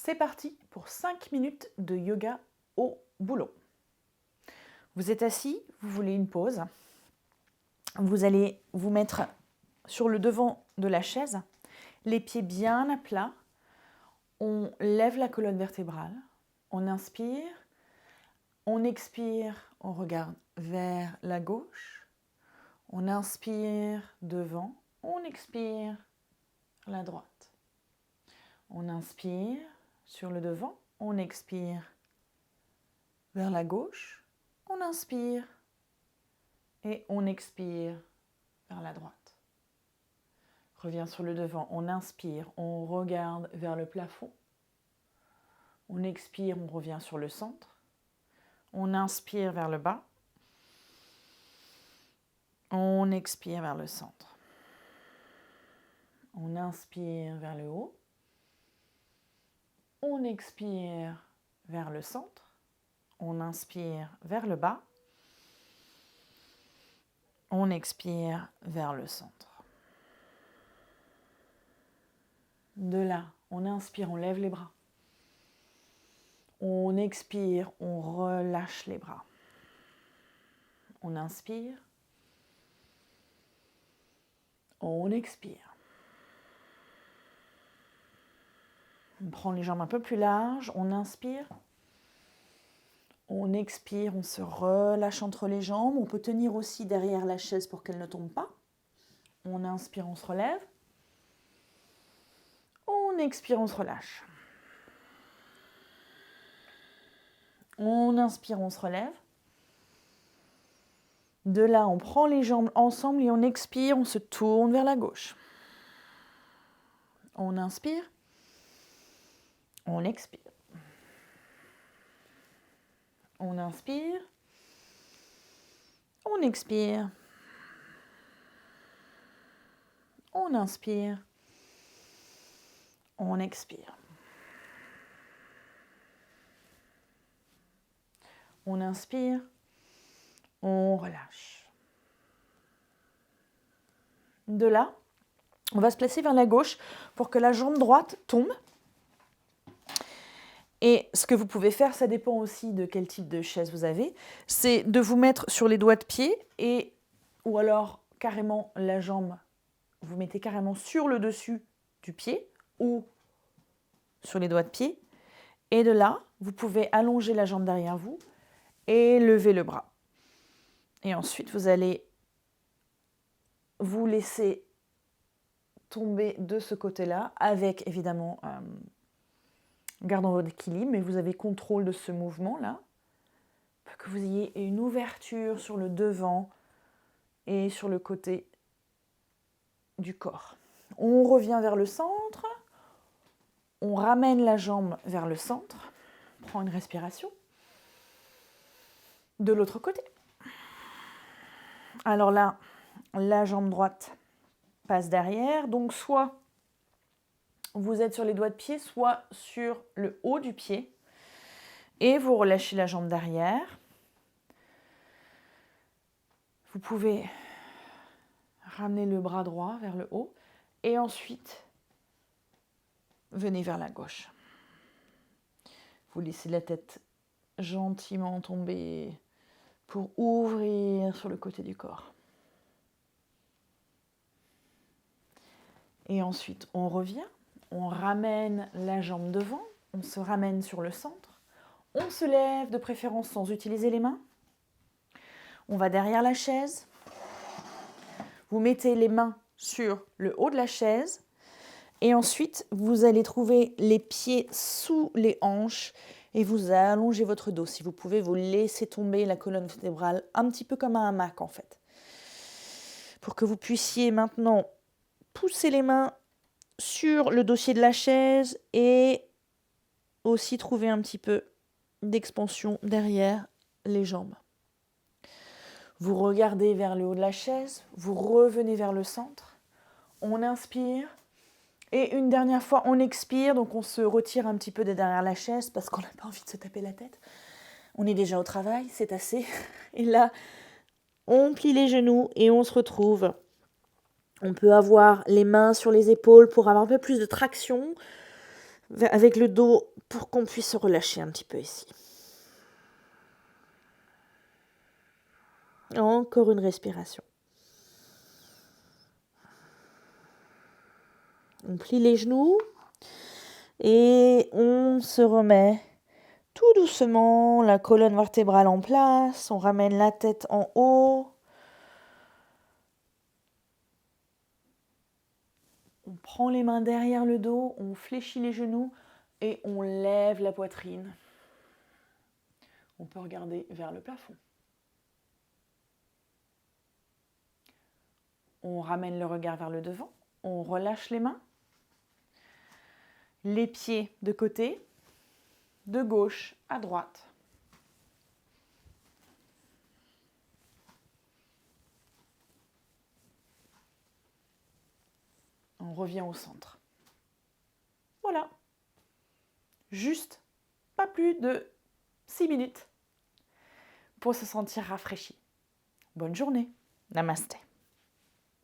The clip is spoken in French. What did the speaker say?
c'est parti pour 5 minutes de yoga au boulot. Vous êtes assis, vous voulez une pause. Vous allez vous mettre sur le devant de la chaise, les pieds bien à plat. On lève la colonne vertébrale, on inspire, on expire, on regarde vers la gauche, on inspire devant, on expire vers la droite. On inspire sur le devant, on expire vers la gauche, on inspire et on expire vers la droite. Reviens sur le devant, on inspire, on regarde vers le plafond. On expire, on revient sur le centre. On inspire vers le bas. On expire vers le centre. On inspire vers le haut. On expire vers le centre. On inspire vers le bas. On expire vers le centre. De là, on inspire, on lève les bras. On expire, on relâche les bras. On inspire. On expire. On prend les jambes un peu plus larges, on inspire. On expire, on se relâche entre les jambes. On peut tenir aussi derrière la chaise pour qu'elle ne tombe pas. On inspire, on se relève. On expire, on se relâche. On inspire, on se relève. De là, on prend les jambes ensemble et on expire, on se tourne vers la gauche. On inspire. On expire. On inspire. On expire. On inspire. On expire. On inspire. On relâche. De là, on va se placer vers la gauche pour que la jambe droite tombe. Et ce que vous pouvez faire, ça dépend aussi de quel type de chaise vous avez, c'est de vous mettre sur les doigts de pied ou alors carrément la jambe, vous mettez carrément sur le dessus du pied ou sur les doigts de pied. Et de là, vous pouvez allonger la jambe derrière vous et lever le bras. Et ensuite, vous allez vous laisser tomber de ce côté-là avec évidemment... gardant votre équilibre, mais vous avez contrôle de ce mouvement-là, pour que vous ayez une ouverture sur le devant et sur le côté du corps. On revient vers le centre, on ramène la jambe vers le centre, on prend une respiration. De l'autre côté. Alors là, la jambe droite passe derrière, donc soit vous êtes sur les doigts de pied, soit sur le haut du pied. Et vous relâchez la jambe derrière. Vous pouvez ramener le bras droit vers le haut. Et ensuite, venez vers la gauche. Vous laissez la tête gentiment tomber pour ouvrir sur le côté du corps. Et ensuite, on revient. On ramène la jambe devant, on se ramène sur le centre, on se lève de préférence sans utiliser les mains. On va derrière la chaise. Vous mettez les mains sur le haut de la chaise et ensuite vous allez trouver les pieds sous les hanches et vous allongez votre dos. Si vous pouvez, vous laissez tomber la colonne vertébrale un petit peu comme un hamac en fait. Pour que vous puissiez maintenant pousser les mains sur le dossier de la chaise et aussi trouver un petit peu d'expansion derrière les jambes. Vous regardez vers le haut de la chaise, vous revenez vers le centre, on inspire et une dernière fois on expire, donc on se retire un petit peu de derrière la chaise parce qu'on n'a pas envie de se taper la tête. On est déjà au travail, c'est assez. Et là, on plie les genoux et on se retrouve. On peut avoir les mains sur les épaules pour avoir un peu plus de traction. avec le dos pour qu'on puisse se relâcher un petit peu ici. Encore une respiration. On plie les genoux et on se remet tout doucement la colonne vertébrale en place. On ramène la tête en haut. On prend les mains derrière le dos, on fléchit les genoux et on lève la poitrine. On peut regarder vers le plafond. On ramène le regard vers le devant. On relâche les mains. Les pieds de côté, de gauche à droite. On revient au centre. Voilà. Juste pas plus de 6 minutes pour se sentir rafraîchi. Bonne journée. Namasté.